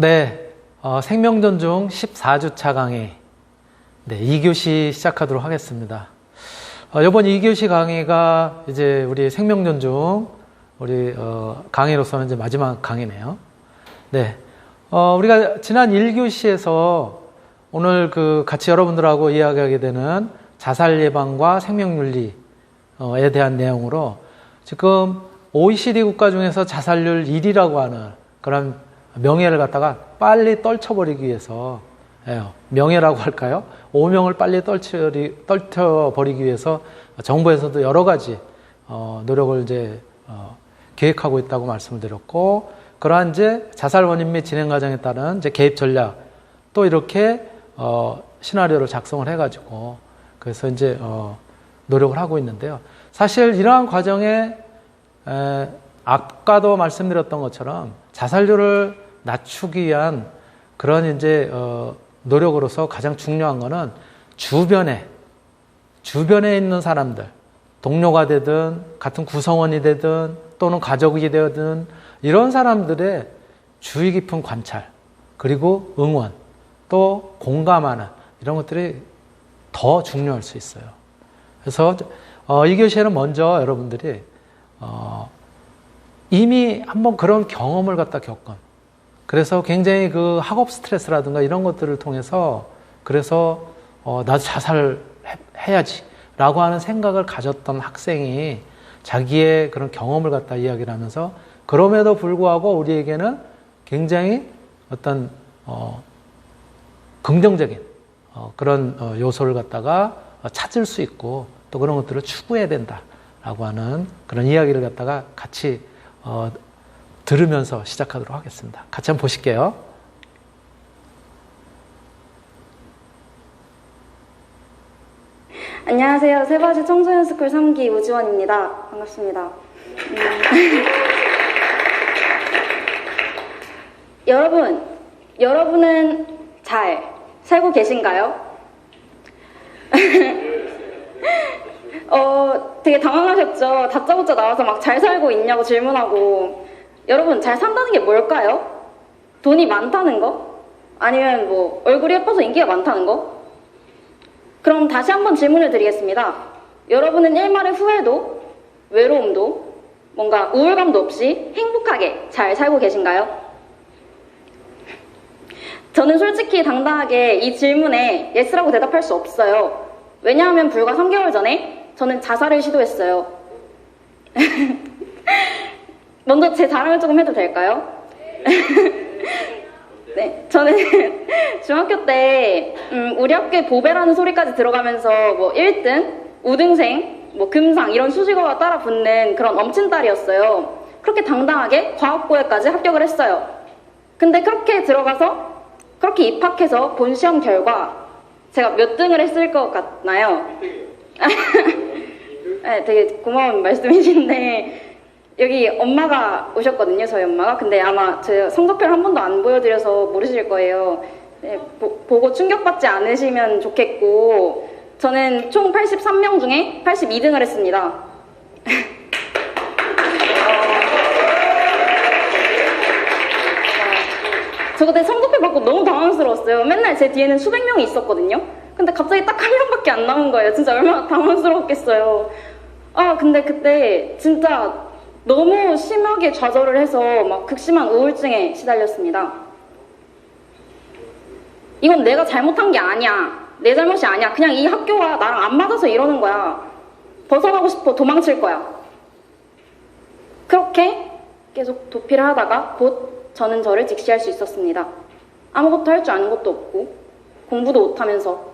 네, 생명존중 14주차 강의, 네, 2교시 시작하도록 하겠습니다. 이번 2교시 강의가 이제 우리 생명존중, 우리, 강의로서는 이제 마지막 강의네요. 네, 우리가 지난 1교시에서 오늘 같이 여러분들하고 이야기하게 되는 자살 예방과 생명윤리에 대한 내용으로 지금 OECD 국가 중에서 자살률 1위라고 하는 그런 명예를 갖다가 빨리 떨쳐버리기 위해서, 명예라고 할까요? 오명을 빨리 떨쳐버리기 위해서 정부에서도 여러 가지 노력을 이제 계획하고 있다고 말씀을 드렸고, 그러한 이제 자살 원인 및 진행 과정에 따른 이제 개입 전략, 또 이렇게 시나리오를 작성을 해가지고 그래서 이제 노력을 하고 있는데요. 사실 이러한 과정에 아까도 말씀드렸던 것처럼 자살률을 낮추기 위한 그런 이제 노력으로서 가장 중요한 거는 주변에 있는 사람들, 동료가 되든 같은 구성원이 되든 또는 가족이 되든 이런 사람들의 주의 깊은 관찰, 그리고 응원, 또 공감하는 이런 것들이 더 중요할 수 있어요. 그래서 이 교시에는 먼저 여러분들이 이미 한번 그런 경험을 갖다 겪은, 그래서 굉장히 그 학업 스트레스라든가 이런 것들을 통해서 그래서 나도 자살해야지 라고 하는 생각을 가졌던 학생이 자기의 그런 경험을 갖다 이야기를 하면서, 그럼에도 불구하고 우리에게는 굉장히 어떤 긍정적인 그런 요소를 갖다가 찾을 수 있고 또 그런 것들을 추구해야 된다라고 하는 그런 이야기를 갖다가 같이 들으면서 시작하도록 하겠습니다. 같이 한번 보실게요. 안녕하세요. 세바시 청소년스쿨 3기 우지원입니다. 반갑습니다. 여러분은 잘 살고 계신가요? 되게 당황하셨죠? 다짜고짜 나와서 막 잘 살고 있냐고 질문하고. 여러분, 잘 산다는 게 뭘까요? 돈이 많다는 거? 아니면 뭐 얼굴이 예뻐서 인기가 많다는 거? 그럼 다시 한번 질문을 드리겠습니다. 여러분은 일말의 후회도, 외로움도, 뭔가 우울감도 없이 행복하게 잘 살고 계신가요? 저는 솔직히 당당하게 이 질문에 예스라고 대답할 수 없어요. 왜냐하면 불과 3개월 전에 저는 자살을 시도했어요. 먼저 제 자랑을 조금 해도 될까요? 네, 저는 중학교 때 우리 학교에 보배라는 소리까지 들어가면서 뭐 1등, 우등생, 뭐 금상 이런 수식어가 따라 붙는 그런 엄친딸이었어요. 그렇게 당당하게 과학고에까지 합격을 했어요. 근데 그렇게 입학해서 본 시험 결과 제가 몇 등을 했을 것 같나요? 네, 되게 고마운 말씀이신데 여기 엄마가 오셨거든요, 저희 엄마가. 근데 아마 제 성적표를 한 번도 안 보여드려서 모르실 거예요. 네, 보고 충격받지 않으시면 좋겠고, 저는 총 83명 중에 82등을 했습니다. 저 그때 성적표 받고 너무 당황스러웠어요. 맨날 제 뒤에는 수백 명이 있었거든요. 근데 갑자기 딱 한 명밖에 안 나온 거예요. 진짜 얼마나 당황스러웠겠어요. 근데 그때 진짜 너무 심하게 좌절을 해서 막 극심한 우울증에 시달렸습니다. 이건 내가 잘못한 게 아니야. 내 잘못이 아니야. 그냥 이 학교가 나랑 안 맞아서 이러는 거야. 벗어나고 싶어. 도망칠 거야. 그렇게 계속 도피를 하다가 곧 저는 저를 직시할 수 있었습니다. 아무것도 할 줄 아는 것도 없고 공부도 못하면서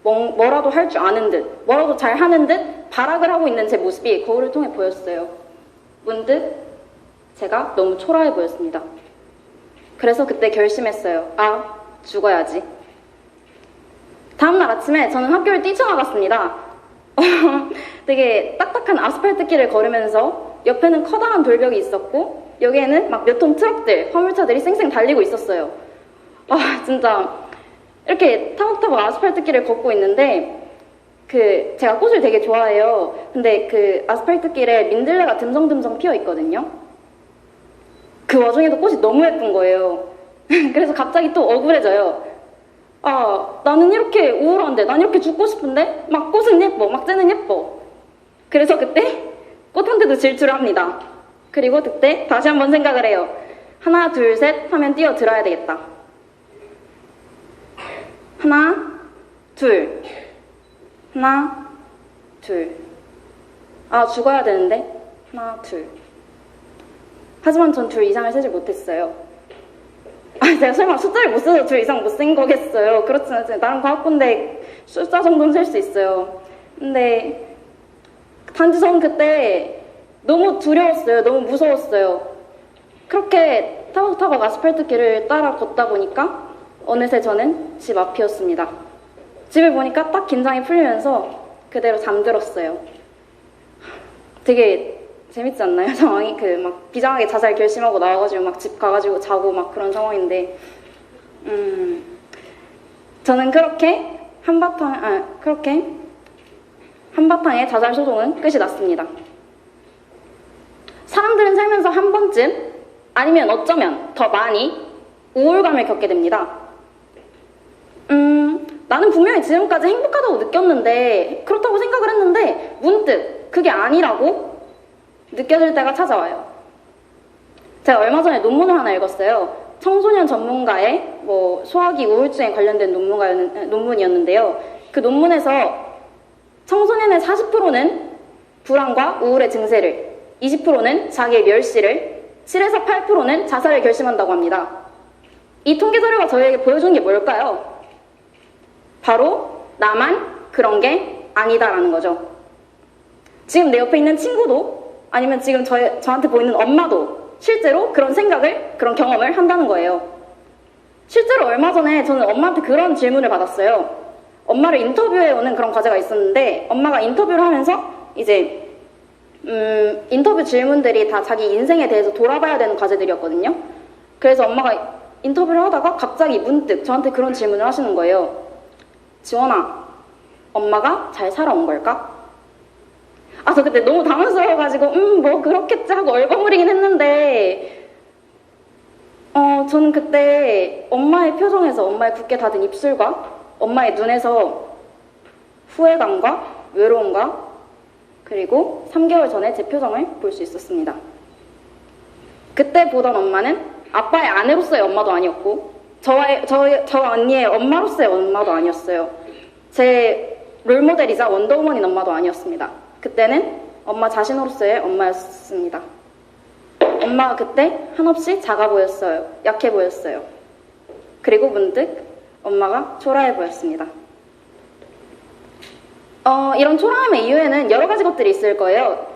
뭐라도 할 줄 아는 듯, 뭐라도 잘하는 듯 발악을 하고 있는 제 모습이 거울을 통해 보였어요. 문득 제가 너무 초라해 보였습니다. 그래서 그때 결심했어요. 죽어야지. 다음날 아침에 저는 학교를 뛰쳐나갔습니다. 되게 딱딱한 아스팔트 길을 걸으면서 옆에는 커다란 돌벽이 있었고 여기에는 막 몇 톤 트럭들, 화물차들이 쌩쌩 달리고 있었어요. 진짜 이렇게 타박타박 아스팔트 길을 걷고 있는데 제가 꽃을 되게 좋아해요. 근데 그 아스팔트 길에 민들레가 듬성듬성 피어 있거든요. 그 와중에도 꽃이 너무 예쁜 거예요. 그래서 갑자기 또 억울해져요. 아, 나는 이렇게 우울한데, 난 이렇게 죽고 싶은데, 막 꽃은 예뻐, 막 쟤는 예뻐. 그래서 그때 꽃한테도 질투를 합니다. 그리고 그때 다시 한번 생각을 해요. 하나, 둘, 셋 하면 뛰어들어야 되겠다. 하나, 둘. 하나, 둘. 아, 죽어야 되는데. 하나, 둘. 하지만 전 둘 이상을 세지 못했어요. 아, 제가 설마 숫자를 못 써서 둘 이상 못 센 거겠어요. 그렇진 않아요. 나름 과학고인데 숫자 정도는 셀 수 있어요. 근데 단지 저는 그때 너무 두려웠어요. 너무 무서웠어요. 그렇게 타박타박 아스팔트 길을 따라 걷다 보니까 어느새 저는 집 앞이었습니다. 집을 보니까 딱 긴장이 풀리면서 그대로 잠들었어요. 되게 재밌지 않나요? 상황이 막 비장하게 자살 결심하고 나와가지고 막 집 가가지고 자고 막 그런 상황인데, 저는 그렇게 한바탕의 자살 소송은 끝이 났습니다. 사람들은 살면서 한 번쯤 아니면 어쩌면 더 많이 우울감을 겪게 됩니다. 나는 분명히 지금까지 행복하다고 느꼈는데, 그렇다고 생각을 했는데 문득 그게 아니라고 느껴질 때가 찾아와요. 제가 얼마 전에 논문을 하나 읽었어요. 청소년 전문가의 소화기 우울증에 관련된 논문이었는데요. 그 논문에서 청소년의 40%는 불안과 우울의 증세를, 20%는 자기의 멸시를, 7에서 8%는 자살을 결심한다고 합니다. 이 통계 자료가 저에게 보여주는 게 뭘까요? 바로 나만 그런 게 아니다라는 거죠. 지금 내 옆에 있는 친구도, 아니면 지금 저한테 보이는 엄마도 실제로 그런 생각을, 그런 경험을 한다는 거예요. 실제로 얼마 전에 저는 엄마한테 그런 질문을 받았어요. 엄마를 인터뷰해오는 그런 과제가 있었는데, 엄마가 인터뷰를 하면서 이제 인터뷰 질문들이 다 자기 인생에 대해서 돌아봐야 되는 과제들이었거든요. 그래서 엄마가 인터뷰를 하다가 갑자기 문득 저한테 그런 질문을 하시는 거예요. 지원아, 엄마가 잘 살아온 걸까? 아, 저 그때 너무 당황스러워가지고 뭐 그렇겠지 하고 얼버무리긴 했는데, 저는 그때 엄마의 표정에서, 엄마의 굳게 닫은 입술과 엄마의 눈에서 후회감과 외로움과 그리고 3개월 전에 제 표정을 볼 수 있었습니다. 그때 보던 엄마는 아빠의 아내로서의 엄마도 아니었고, 저 언니의 엄마로서의 엄마도 아니었어요. 제 롤모델이자 원더우먼인 엄마도 아니었습니다. 그때는 엄마 자신으로서의 엄마였습니다. 엄마가 그때 한없이 작아 보였어요. 약해 보였어요. 그리고 문득 엄마가 초라해 보였습니다. 이런 초라함의 이유에는 여러 가지 것들이 있을 거예요.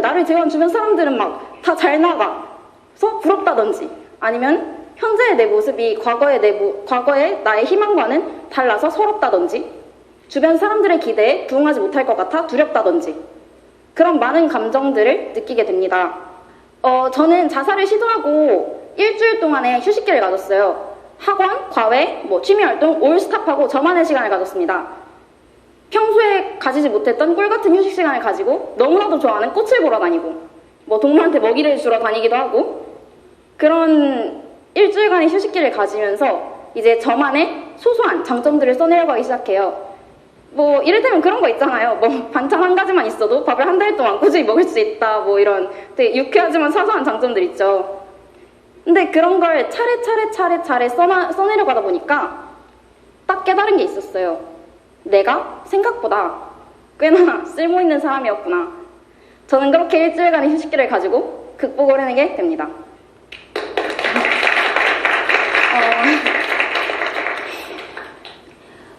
나를 제외한 주변 사람들은 막 다 잘 나가서 부럽다든지, 아니면 현재의 내 모습이 과거의 나의 희망과는 달라서 서럽다든지, 주변 사람들의 기대에 부응하지 못할 것 같아 두렵다든지, 그런 많은 감정들을 느끼게 됩니다. 저는 자살을 시도하고 일주일 동안의 휴식기를 가졌어요. 학원, 과외, 취미활동, 올스탑하고 저만의 시간을 가졌습니다. 평소에 가지지 못했던 꿀같은 휴식 시간을 가지고 너무나도 좋아하는 꽃을 보러 다니고, 동물한테 먹이를 주러 다니기도 하고, 그런 일주일간의 휴식기를 가지면서 이제 저만의 소소한 장점들을 써내려가기 시작해요. 이를테면 그런 거 있잖아요. 반찬 한 가지만 있어도 밥을 한 달 동안 꾸준히 먹을 수 있다. 이런 되게 유쾌하지만 사소한 장점들 있죠. 근데 그런 걸 차례 써내려가다 보니까 딱 깨달은 게 있었어요. 내가 생각보다 꽤나 쓸모있는 사람이었구나. 저는 그렇게 일주일간의 휴식기를 가지고 극복을 해내게 됩니다.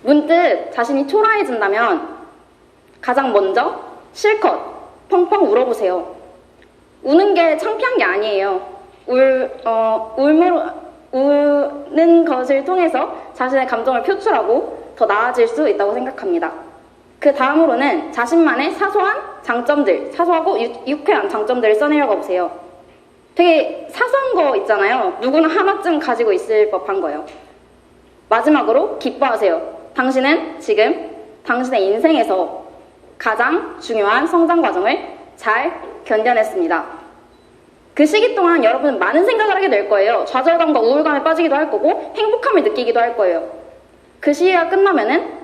문득 자신이 초라해진다면 가장 먼저 실컷 펑펑 울어보세요. 우는 게 창피한 게 아니에요. 우는 것을 통해서 자신의 감정을 표출하고 더 나아질 수 있다고 생각합니다. 그 다음으로는 자신만의 사소한 장점들, 사소하고 유쾌한 장점들을 써내려가 보세요. 되게 사소한 거 있잖아요. 누구나 하나쯤 가지고 있을 법한 거예요. 마지막으로 기뻐하세요. 당신은 지금 당신의 인생에서 가장 중요한 성장 과정을 잘 견뎌냈습니다. 그 시기 동안 여러분은 많은 생각을 하게 될 거예요. 좌절감과 우울감에 빠지기도 할 거고 행복함을 느끼기도 할 거예요. 그 시기가 끝나면은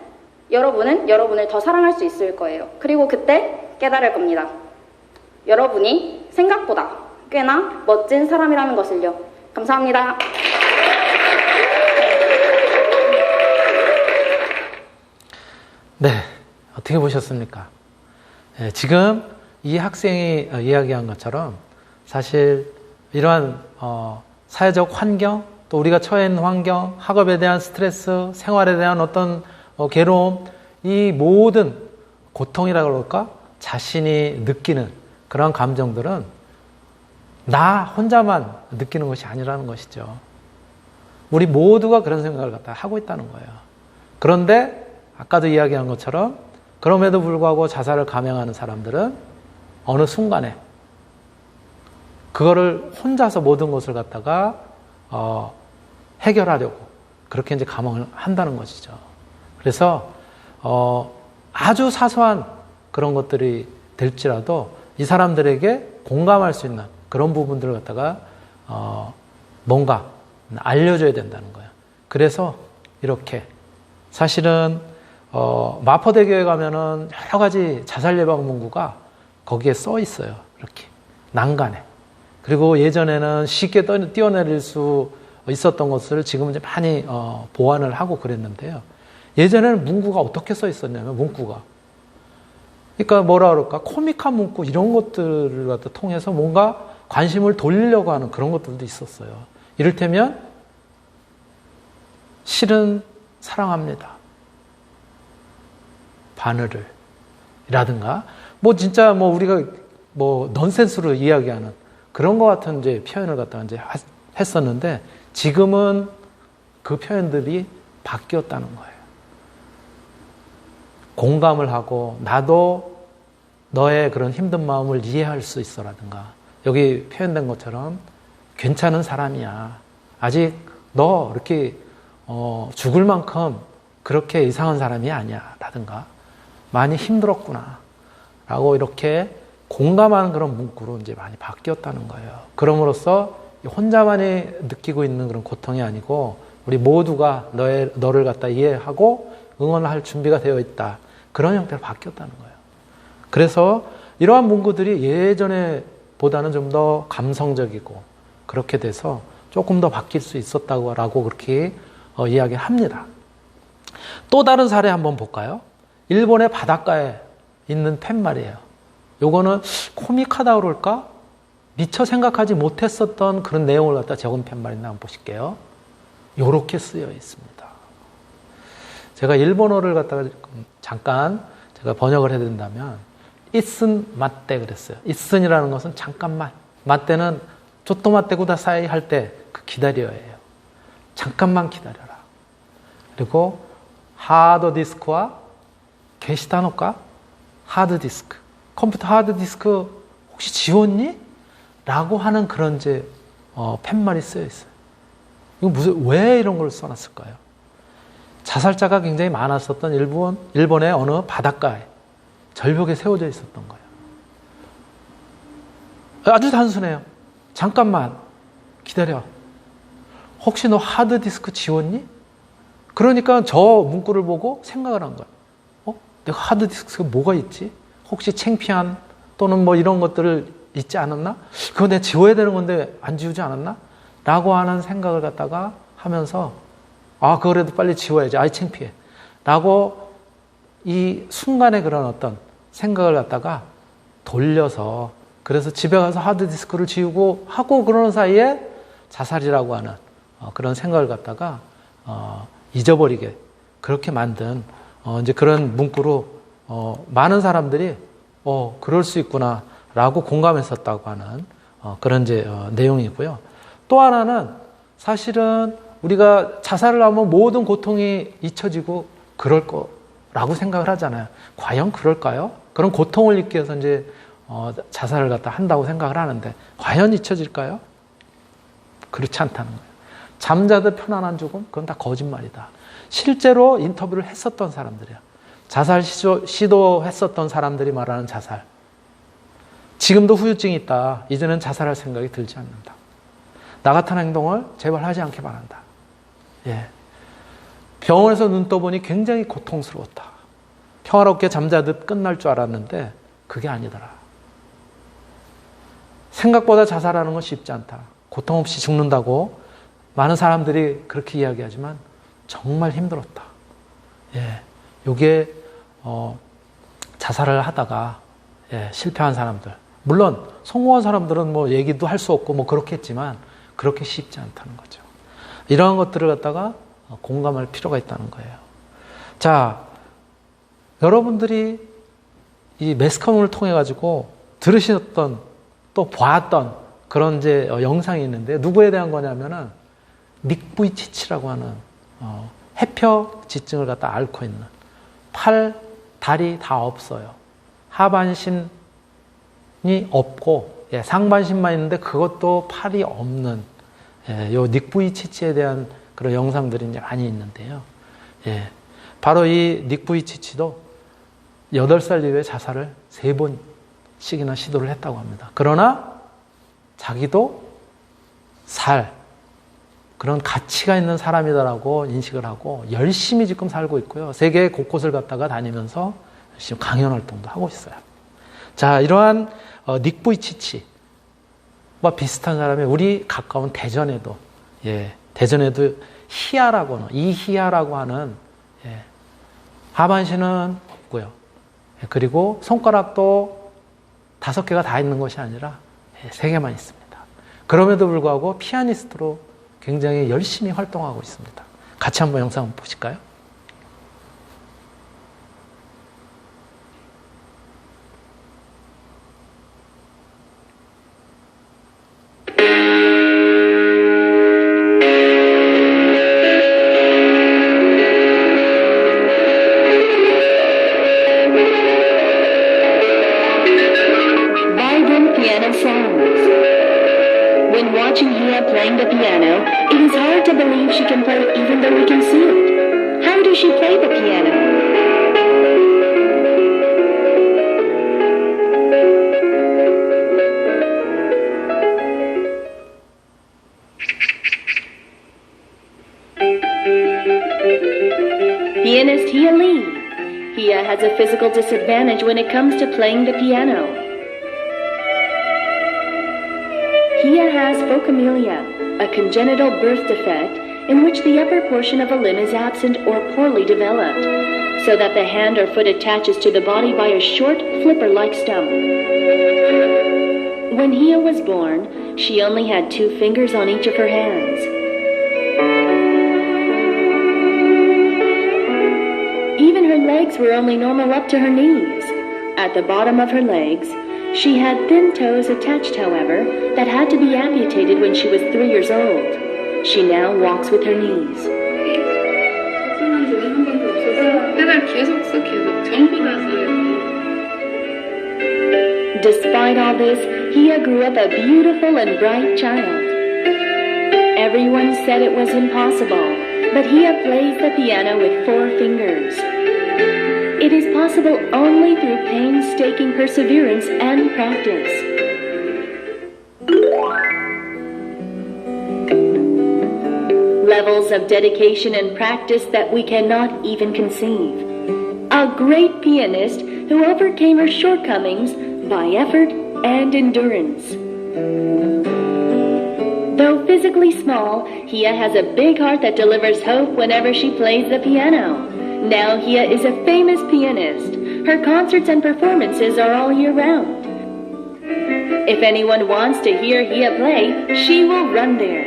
여러분은 여러분을 더 사랑할 수 있을 거예요. 그리고 그때 깨달을 겁니다. 여러분이 생각보다 꽤나 멋진 사람이라는 것을요. 감사합니다. 네, 어떻게 보셨습니까? 네, 지금 이 학생이 이야기한 것처럼 사실 이러한 사회적 환경, 또 우리가 처해 있는 환경, 학업에 대한 스트레스, 생활에 대한 어떤 괴로움, 이 모든 고통이라 그럴까? 자신이 느끼는 그런 감정들은 나 혼자만 느끼는 것이 아니라는 것이죠. 우리 모두가 그런 생각을 갖다 하고 있다는 거예요. 그런데 아까도 이야기한 것처럼 그럼에도 불구하고 자살을 감행하는 사람들은 어느 순간에 그거를 혼자서 모든 것을 갖다가 해결하려고 그렇게 이제 감행을 한다는 것이죠. 그래서 아주 사소한 그런 것들이 될지라도 이 사람들에게 공감할 수 있는 그런 부분들을 갖다가 뭔가 알려줘야 된다는 거예요. 그래서 이렇게 사실은 마포대교에 가면은 여러 가지 자살 예방 문구가 거기에 써 있어요. 이렇게 난간에. 그리고 예전에는 쉽게 뛰어내릴 수 있었던 것을 지금은 이제 많이 보완을 하고 그랬는데요. 예전에는 문구가 어떻게 써 있었냐면 문구가 그러니까 뭐라 그럴까 코믹한 문구 이런 것들을 갖다 통해서 뭔가 관심을 돌리려고 하는 그런 것들도 있었어요. 이를테면 실은 사랑합니다. 바늘을 이라든가 뭐 진짜 뭐 우리가 뭐 넌센스로 이야기하는 그런 것 같은 이제 표현을 갖다가 이제 했었는데 지금은 그 표현들이 바뀌었다는 거예요. 공감을 하고 나도 너의 그런 힘든 마음을 이해할 수 있어라든가 여기 표현된 것처럼 괜찮은 사람이야. 아직 너 이렇게 죽을 만큼 그렇게 이상한 사람이 아니야. 라든가 많이 힘들었구나. 라고 이렇게 공감하는 그런 문구로 이제 많이 바뀌었다는 거예요. 그럼으로써 혼자만이 느끼고 있는 그런 고통이 아니고 우리 모두가 너를 갖다 이해하고 응원할 준비가 되어 있다. 그런 형태로 바뀌었다는 거예요. 그래서 이러한 문구들이 예전에 보다는 좀 더 감성적이고 그렇게 돼서 조금 더 바뀔 수 있었다고 그렇게 이야기합니다. 또 다른 사례 한번 볼까요? 일본의 바닷가에 있는 팻말이에요. 요거는 코믹하다 그럴까? 미처 생각하지 못했었던 그런 내용을 갖다 적은 팻말인데 한번 보실게요. 요렇게 쓰여 있습니다. 제가 일본어를 갖다가 잠깐 제가 번역을 해야 된다면 이슨 맞대 그랬어요. 이슨이라는 것은 잠깐만. 맞대는 조토마떼 구다사이 할 때 그 기다려예요. 잠깐만 기다려라. 그리고 하드 디스크와 게시타노까 하드 디스크. 컴퓨터 하드 디스크 혹시 지웠니? 라고 하는 그런 이제 팻말이 쓰여 있어요. 이거 왜 이런 걸 써놨을까요? 자살자가 굉장히 많았었던 일본의 어느 바닷가에 절벽에 세워져 있었던 거예요. 아주 단순해요. 잠깐만 기다려. 혹시 너 하드디스크 지웠니? 그러니까 저 문구를 보고 생각을 한 거예요. 내가 하드디스크가 뭐가 있지? 혹시 창피한 또는 뭐 이런 것들을 있지 않았나? 그거 내가 지워야 되는 건데 안 지우지 않았나? 라고 하는 생각을 갖다가 하면서 그거라도 빨리 지워야지. 아이 창피해. 라고 이 순간에 그런 어떤 생각을 갖다가 돌려서 그래서 집에 가서 하드디스크를 지우고 하고 그러는 사이에 자살이라고 하는 그런 생각을 갖다가 잊어버리게 그렇게 만든 이제 그런 문구로 많은 사람들이 그럴 수 있구나 라고 공감했었다고 하는 그런 이제 내용이고요. 또 하나는 사실은 우리가 자살을 하면 모든 고통이 잊혀지고 그럴 거라고 생각을 하잖아요. 과연 그럴까요? 그런 고통을 잊기 위해서 이제 자살을 갖다 한다고 생각을 하는데 과연 잊혀질까요? 그렇지 않다는 거예요. 잠자듯 편안한 죽음? 그건 다 거짓말이다. 실제로 인터뷰를 했었던 사람들이야. 자살 시도했었던 사람들이 말하는 자살. 지금도 후유증이 있다. 이제는 자살할 생각이 들지 않는다. 나 같은 행동을 제발 하지 않게 바란다. 예. 병원에서 눈 떠보니 굉장히 고통스러웠다. 평화롭게 잠자듯 끝날 줄 알았는데 그게 아니더라. 생각보다 자살하는 건 쉽지 않다. 고통 없이 죽는다고 많은 사람들이 그렇게 이야기하지만 정말 힘들었다. 예. 요게 자살을 하다가 실패한 사람들. 물론 성공한 사람들은 뭐 얘기도 할 수 없고 뭐 그렇겠지만 그렇게 쉽지 않다는 거죠. 이러한 것들을 갖다가 공감할 필요가 있다는 거예요. 자, 여러분들이 이 매스컴을 통해 가지고 들으셨던 또 봤던 그런 이제 영상이 있는데 누구에 대한 거냐면은 닉 부이치치라고 하는 해표 지증을 갖다 앓고 있는 팔, 다리 다 없어요. 하반신이 없고 상반신만 있는데 그것도 팔이 없는 요 닉 부이치치에 대한 그런 영상들이 이제 많이 있는데요. 바로 이 닉 부이치치도 8살 이후에 자살을 3번씩이나 시도를 했다고 합니다. 그러나 자기도 그런 가치가 있는 사람이다라고 인식을 하고 열심히 지금 살고 있고요. 세계 곳곳을 갔다가 다니면서 열심히 강연 활동도 하고 있어요. 자, 이러한 닉 부이치치와 비슷한 사람이 우리 가까운 대전에도 이희아라고 하는 하반신은 없고요. 그리고 손가락도 5개가 다 있는 것이 아니라 3개만 있습니다. 그럼에도 불구하고 피아니스트로 굉장히 열심히 활동하고 있습니다. 같이 한번 영상 한번 보실까요? When watching Hia playing the piano, it is hard to believe she can play even though we can see it. How does she play the piano? Pianist Hia Lee. Hia has a physical disadvantage when it comes to playing the piano. Hia has phocomelia, a congenital birth defect in which the upper portion of a limb is absent or poorly developed, so that the hand or foot attaches to the body by a short, flipper-like stump. When Hia was born, she only had 2 fingers on each of her hands. Even her legs were only normal up to her knees. At the bottom of her legs, she had thin toes attached, however, that had to be amputated when she was 3 years old. She now walks with her knees. Despite all this, Hia grew up a beautiful and bright child. Everyone said it was impossible, but Hia plays the piano with 4 fingers. It is possible only through painstaking perseverance and practice. Levels of dedication and practice that we cannot even conceive. A great pianist who overcame her shortcomings by effort and endurance. Though physically small, Hia has a big heart that delivers hope whenever she plays the piano. Now Hia is a famous pianist. Her concerts and performances are all year round. If anyone wants to hear Hia play, she will run there.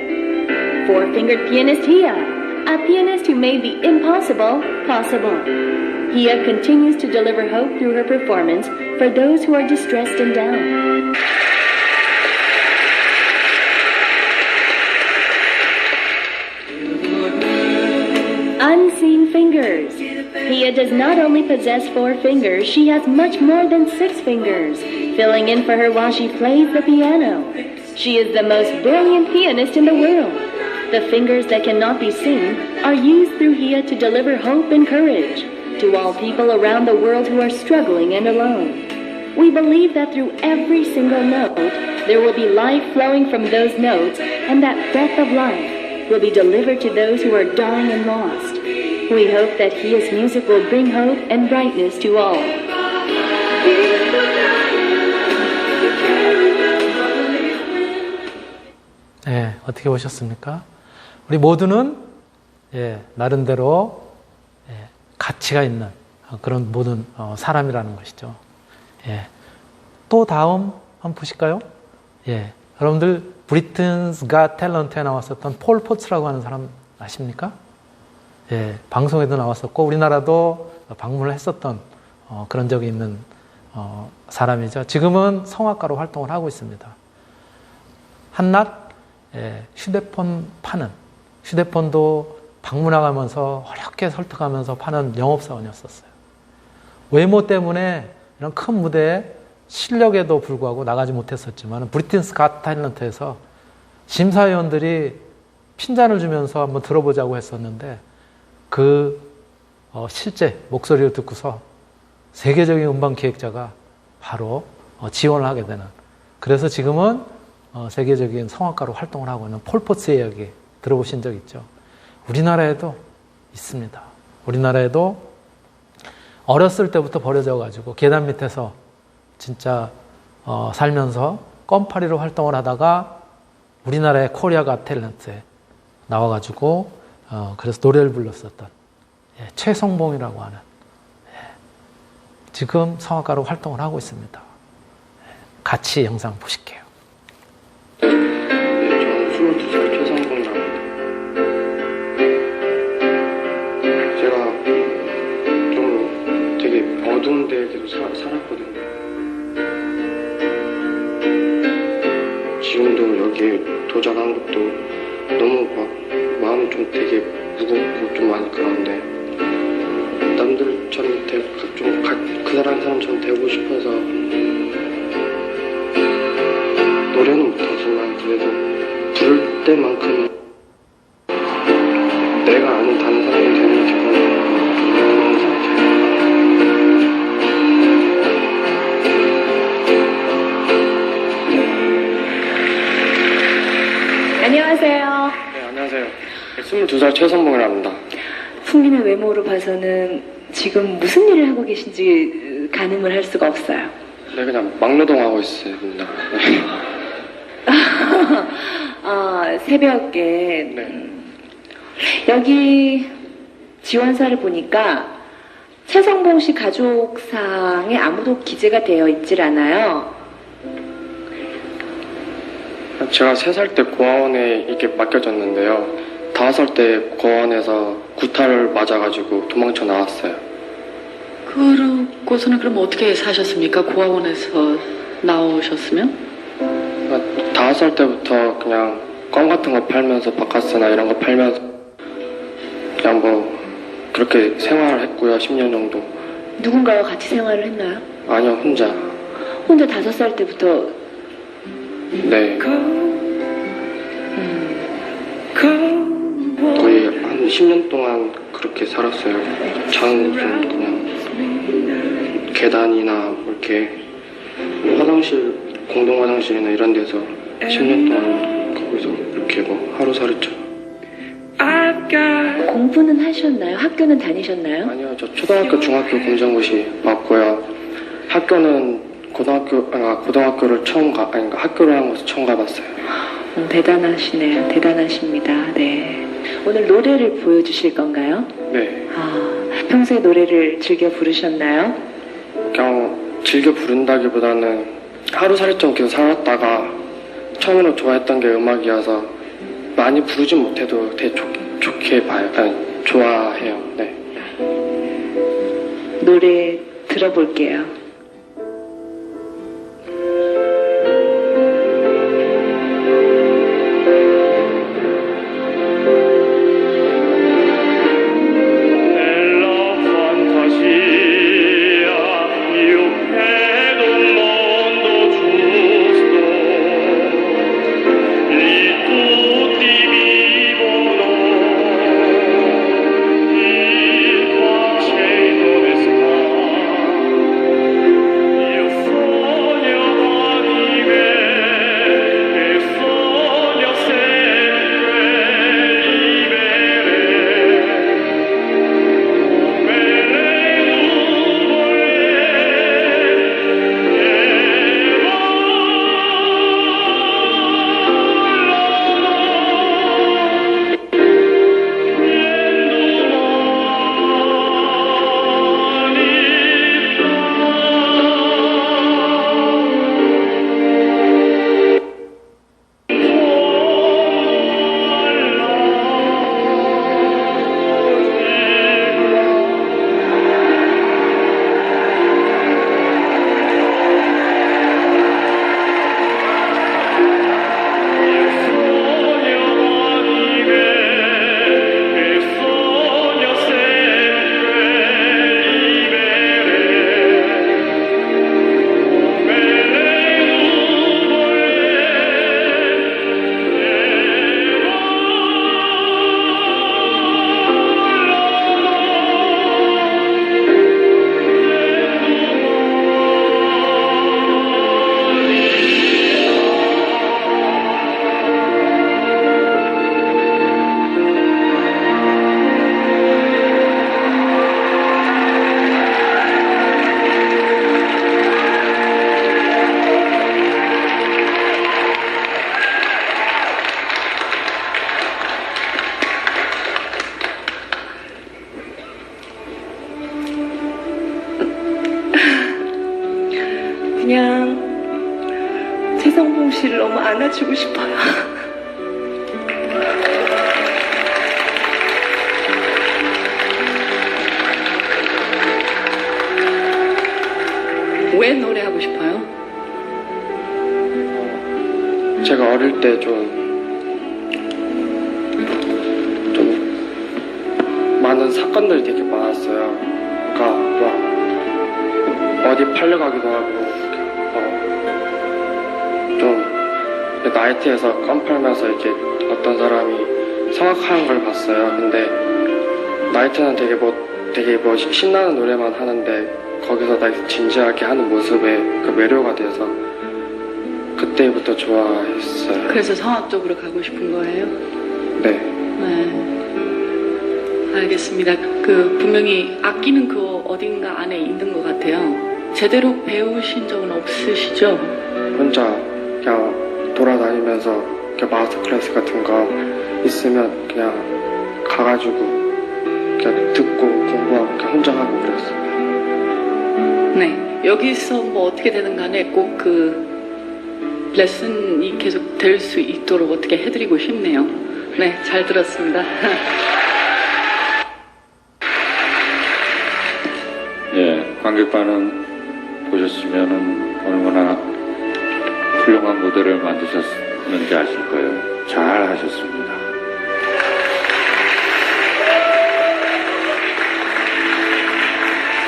4-fingered pianist Hia, a pianist who made the impossible possible. Hia continues to deliver hope through her performance for those who are distressed and down. Unseen fingers. Hia does not only possess 4 fingers, she has much more than 6 fingers, filling in for her while she plays the piano. She is the most brilliant pianist in the world. The fingers that cannot be seen are used through Hia to deliver hope and courage to all people around the world who are struggling and alone. We believe that through every single note, there will be life flowing from those notes, and that breath of life will be delivered to those who are dying and lost. We hope that Hia's music will bring hope and brightness to all. 예, 어떻게 보셨습니까? 우리 모두는 나름대로 가치가 있는 그런 모든 사람이라는 것이죠. 또 다음 한번 보실까요? 여러분들 브리튼스 갓 탤런트에 나왔었던 폴 포츠라고 하는 사람 아십니까? 방송에도 나왔었고 우리나라도 방문을 했었던 그런 적이 있는 사람이죠. 지금은 성악가로 활동을 하고 있습니다. 한낱 휴대폰 파는, 휴대폰도 방문해가면서 어렵게 설득하면서 파는 영업사원이었었어요. 외모 때문에 이런 큰 무대에 실력에도 불구하고 나가지 못했었지만 브리튼스 갓 탤런트에서 심사위원들이 핀잔을 주면서 한번 들어보자고 했었는데 실제 목소리를 듣고서 세계적인 음반 기획자가 바로 지원을 하게 되는, 그래서 지금은 세계적인 성악가로 활동을 하고 있는 폴 포츠의 이야기 들어보신 적 있죠? 우리나라에도 있습니다. 우리나라에도 어렸을 때부터 버려져 가지고 계단 밑에서 진짜 살면서 껌파리로 활동을 하다가 우리나라의 코리아 갓 탤런트에 나와가지고 그래서 노래를 불렀었던 최성봉이라고 하는 지금 성악가로 활동을 하고 있습니다. 같이 영상 보실게요. 저는 22살 최성봉이라고 합니다. 제가 좀 되게 어두운 데에 계속 살았거든요. 지금도 여기에 도전한 것도 너무 막 마음이 좀 되게 무겁고 좀 많이 그런데 남들처럼 그 사람처럼 되고 싶어서 노래는 못하지만 그래도 부를 때만큼 내가 아는 다른 사람이 되는 기분 그런 상태. 안녕하세요. 네, 안녕하세요. 22살 최선봉이라고 합니다. 풍님의 외모로 봐서는 지금 무슨 일을 하고 계신지 가늠을 할 수가 없어요. 네, 그냥 막노동하고 있습니다. 새벽에 네. 여기 지원사를 보니까 최성봉 씨 가족상에 아무도 기재가 되어 있질 않아요. 제가 3살 때 고아원에 이렇게 맡겨졌는데요. 5살 때 고아원에서 구타를 맞아가지고 도망쳐 나왔어요. 그러고서는 그럼 어떻게 사셨습니까? 고아원에서 나오셨으면? 5살 때부터 그냥 껌 같은 거 팔면서 바카스나 이런 거 팔면서 그냥 뭐 그렇게 생활을 했고요. 10년 정도. 누군가와 같이 생활을 했나요? 아니요, 혼자. 혼자 5살 때부터. 네. 거의 한 10년 동안 그렇게 살았어요. 자는 곳은 그냥 계단이나 뭐 이렇게 화장실, 공동 화장실이나 이런 데서 10년 동안 거기서 이렇게 뭐 하루살이처럼. 공부는 하셨나요? 학교는 다니셨나요? 아니요, 저 초등학교, 중학교 검정고시 맞고요. 학교는 고등학교를 학교를 한 곳을 처음 가봤어요. 대단하시네요. 대단하십니다. 네. 오늘 노래를 보여주실 건가요? 네. 평소에 노래를 즐겨 부르셨나요? 그냥 즐겨 부른다기보다는 하루살이처럼 계속 살았다가 처음으로 좋아했던 게 음악이어서 많이 부르진 못해도 되게 좋게 봐요. 좋아해요. 네. 노래 들어볼게요. 안아주고 싶어요. 왜 노래하고 싶어요? 제가 어릴 때 좀 많은 사건들이 되게 많았어요. 그러니까 막 어디 팔려가기도 하고 좀 나이트에서 껌 팔면서 이렇게 어떤 사람이 성악하는 걸 봤어요. 근데 나이트는 되게 신나는 노래만 하는데 거기서 나 진지하게 하는 모습에 그 매료가 돼서 그때부터 좋아했어요. 그래서 성악 쪽으로 가고 싶은 거예요? 네. 네. 알겠습니다. 분명히 악기는 그 어딘가 안에 있는 것 같아요. 제대로 배우신 적은 없으시죠? 혼자 그냥 돌아다니면서 이렇게 마스터 클래스 같은 거 있으면 그냥 가가지고 그냥 듣고 공부하고 그냥 혼자 하고 그랬어요. 네. 여기서 뭐 어떻게 되든 간에 꼭 레슨이 계속 될 수 있도록 어떻게 해드리고 싶네요. 네, 잘 들었습니다. 예, 관객 반응 보셨으면은 얼마나 훌륭한 무대를 만드셨는지 아실 거예요. 잘 하셨습니다.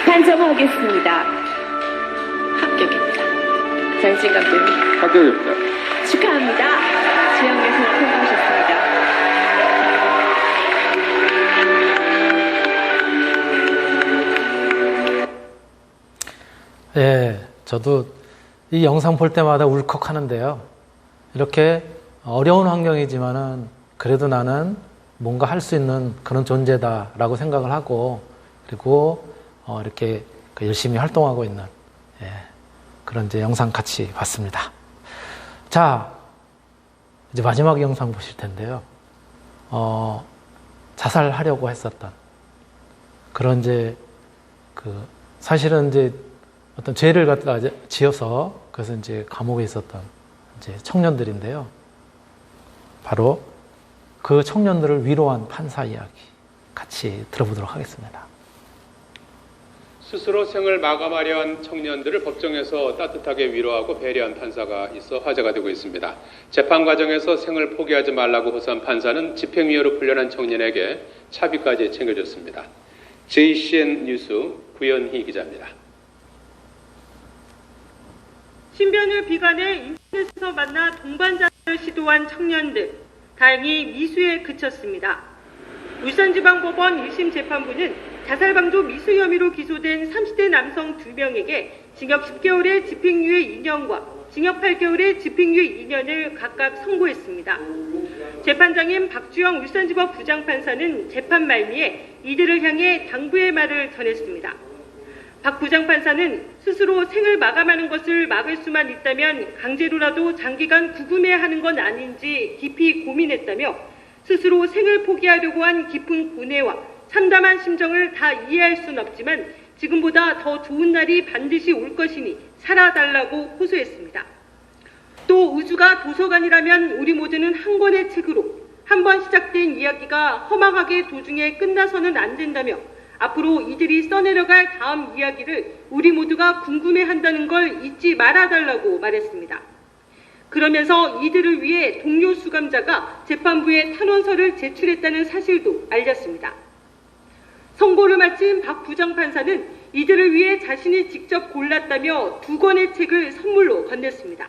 판정하겠습니다. 합격입니다. 장신 감독님 합격입니다. 축하합니다. 지영 예선 통과하셨습니다. 예, 저도 이 영상 볼 때마다 울컥하는데요. 이렇게 어려운 환경이지만은 그래도 나는 뭔가 할 수 있는 그런 존재다라고 생각을 하고 그리고 이렇게 열심히 활동하고 있는 그런 이제 영상 같이 봤습니다. 자, 이제 마지막 영상 보실 텐데요. 자살하려고 했었던 그런 이제 사실은 이제 어떤 죄를 갖다가 지어서 그래서 이제 감옥에 있었던 이제 청년들인데요. 바로 그 청년들을 위로한 판사 이야기 같이 들어보도록 하겠습니다. 스스로 생을 마감하려 한 청년들을 법정에서 따뜻하게 위로하고 배려한 판사가 있어 화제가 되고 있습니다. 재판 과정에서 생을 포기하지 말라고 호소한 판사는 집행유예로 풀려난 청년에게 차비까지 챙겨줬습니다. JCN 뉴스 구현희 기자입니다. 신변을 비관해 인터넷에서 만나 동반자를 시도한 청년들, 다행히 미수에 그쳤습니다. 울산지방법원 1심 재판부는 자살방조 미수 혐의로 기소된 30대 남성 2명에게 징역 10개월의 집행유예 2년과 징역 8개월의 집행유예 2년을 각각 선고했습니다. 재판장인 박주영 울산지법 부장판사는 재판 말미에 이들을 향해 당부의 말을 전했습니다. 박 부장판사는 스스로 생을 마감하는 것을 막을 수만 있다면 강제로라도 장기간 구금해야 하는 건 아닌지 깊이 고민했다며 스스로 생을 포기하려고 한 깊은 고뇌와 참담한 심정을 다 이해할 순 없지만 지금보다 더 좋은 날이 반드시 올 것이니 살아달라고 호소했습니다. 또 우주가 도서관이라면 우리 모두는 한 권의 책으로 한 번 시작된 이야기가 허망하게 도중에 끝나서는 안 된다며 앞으로 이들이 써내려갈 다음 이야기를 우리 모두가 궁금해한다는 걸 잊지 말아달라고 말했습니다. 그러면서 이들을 위해 동료 수감자가 재판부에 탄원서를 제출했다는 사실도 알렸습니다. 선고를 마친 박 부장판사는 이들을 위해 자신이 직접 골랐다며 2권의 책을 선물로 건넸습니다.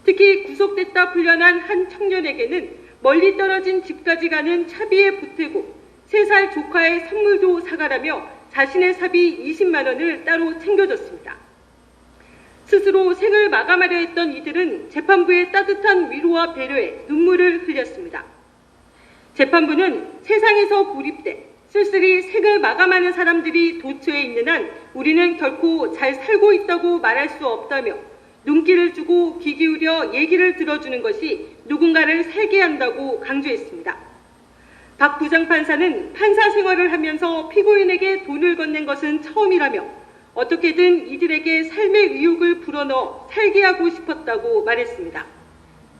특히 구속됐다 풀려난 한 청년에게는 멀리 떨어진 집까지 가는 차비에 보태고 3살 조카의 선물도 사가라며 자신의 사비 20만 원을 따로 챙겨줬습니다. 스스로 생을 마감하려 했던 이들은 재판부의 따뜻한 위로와 배려에 눈물을 흘렸습니다. 재판부는 세상에서 고립돼 쓸쓸히 생을 마감하는 사람들이 도처에 있는 한 우리는 결코 잘 살고 있다고 말할 수 없다며 눈길을 주고 귀 기울여 얘기를 들어주는 것이 누군가를 살게 한다고 강조했습니다. 박 부장판사는 판사 생활을 하면서 피고인에게 돈을 건넨 것은 처음이라며 어떻게든 이들에게 삶의 의욕을 불어넣어 살게 하고 싶었다고 말했습니다.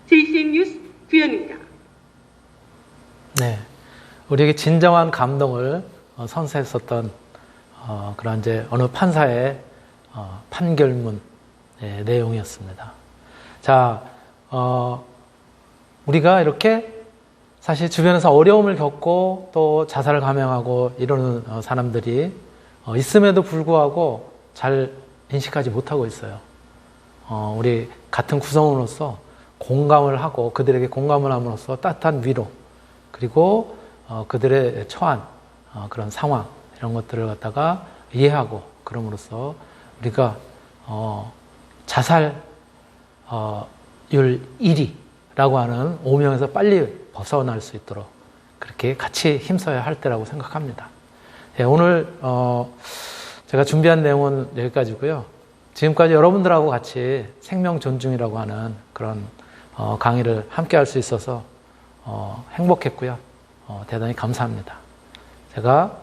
JCN 뉴스 구현입니다. 네, 우리에게 진정한 감동을 선사했었던 그런 이제 어느 판사의 판결문 내용이었습니다. 자, 우리가 이렇게 사실 주변에서 어려움을 겪고 또 자살을 감행하고 이러는 사람들이 있음에도 불구하고 잘 인식하지 못하고 있어요. 우리 같은 구성원으로서 공감을 하고 그들에게 공감을 함으로써 따뜻한 위로 그리고 그들의 처한 그런 상황 이런 것들을 갖다가 이해하고 그럼으로써 우리가 자살률 1위라고 하는 오명에서 빨리 벗어날 수 있도록 그렇게 같이 힘써야 할 때라고 생각합니다. 네, 오늘 제가 준비한 내용은 여기까지고요. 지금까지 여러분들하고 같이 생명 존중이라고 하는 그런 강의를 함께 할 수 있어서 행복했고요. 대단히 감사합니다. 제가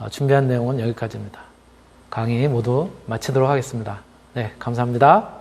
준비한 내용은 여기까지입니다. 강의 모두 마치도록 하겠습니다. 네, 감사합니다.